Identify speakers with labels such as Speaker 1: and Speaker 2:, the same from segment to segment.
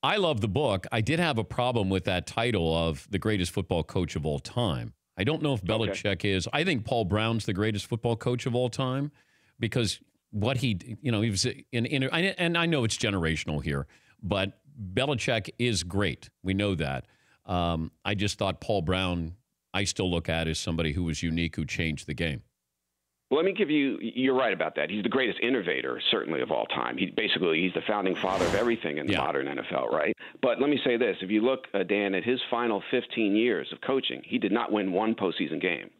Speaker 1: I love the book. I did have a problem with that title of the greatest football coach of all time. I don't know if Belichick is. I think Paul Brown's the greatest football coach of all time because what he, he was and I know it's generational here, but Belichick is great. We know that. I just thought Paul Brown, I still look at as somebody who was unique, who changed the game.
Speaker 2: Well, let me give you, you're right about that. He's the greatest innovator, certainly, of all time. He's the founding father of everything in the modern NFL, right? But let me say this. If you look, Dan, at his final 15 years of coaching, he did not win one postseason game.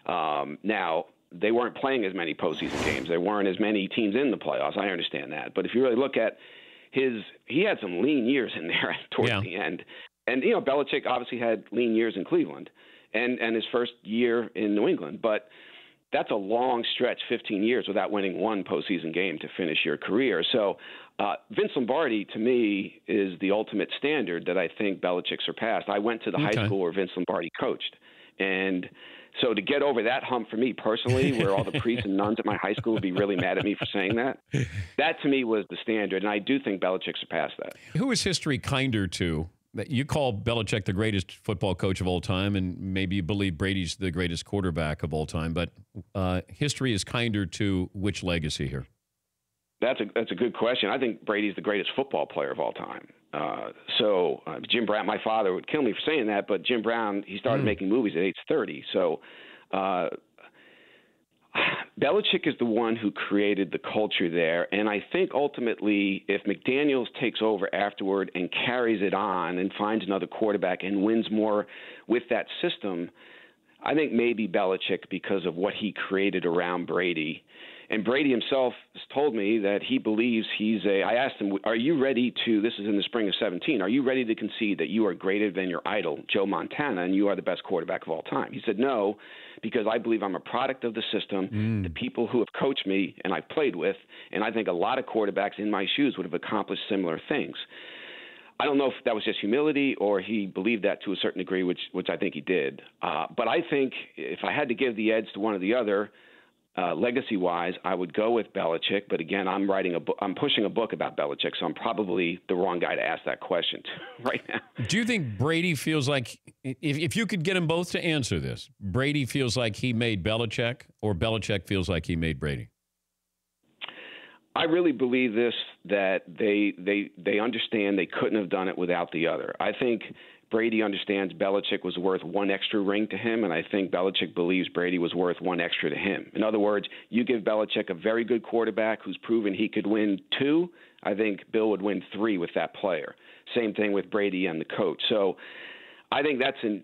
Speaker 2: Now, they weren't playing as many postseason games. There weren't as many teams in the playoffs. I understand that. But if you really look at he had some lean years in there towards the end. And, Belichick obviously had lean years in Cleveland and his first year in New England. But that's a long stretch, 15 years, without winning one postseason game to finish your career. So Vince Lombardi, to me, is the ultimate standard that I think Belichick surpassed. I went to the high school where Vince Lombardi coached. And so to get over that hump for me personally, where all the priests and nuns at my high school would be really mad at me for saying that, that to me was the standard. And I do think Belichick surpassed that.
Speaker 1: Who is history kinder to? You call Belichick the greatest football coach of all time, and maybe you believe Brady's the greatest quarterback of all time, but history is kinder to which legacy here?
Speaker 2: That's a good question. I think Brady's the greatest football player of all time. Jim Brown, my father would kill me for saying that, but Jim Brown, he started making movies at age 30. So Belichick is the one who created the culture there, and I think ultimately if McDaniels takes over afterward and carries it on and finds another quarterback and wins more with that system, I think maybe Belichick because of what he created around Brady. And Brady himself has told me that he believes I asked him, are you ready to, this is in the spring of 17, are you ready to concede that you are greater than your idol, Joe Montana, and you are the best quarterback of all time? He said, no, because I believe I'm a product of the system, the people who have coached me and I've played with, and I think a lot of quarterbacks in my shoes would have accomplished similar things. I don't know if that was just humility or he believed that to a certain degree, which I think he did. But I think if I had to give the edge to one or the other, legacy-wise, I would go with Belichick. But again, I'm pushing a book about Belichick, so I'm probably the wrong guy to ask that question to right now.
Speaker 1: Do you think Brady feels like, if you could get them both to answer this, Brady feels like he made Belichick, or Belichick feels like he made Brady?
Speaker 2: I really believe this, that they understand they couldn't have done it without the other. I think Brady understands Belichick was worth one extra ring to him, and I think Belichick believes Brady was worth one extra to him. In other words, you give Belichick a very good quarterback who's proven he could win 2, I think Bill would win 3 with that player. Same thing with Brady and the coach. So I think that's a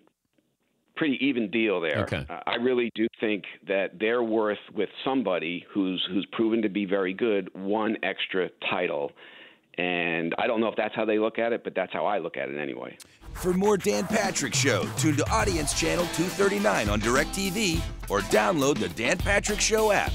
Speaker 2: pretty even deal there.
Speaker 1: Okay.
Speaker 2: I really do think that they're worth, with somebody who's proven to be very good, one extra title. And I don't know if that's how they look at it, but that's how I look at it anyway.
Speaker 3: For more Dan Patrick Show, tune to Audience Channel 239 on DirecTV or download the Dan Patrick Show app.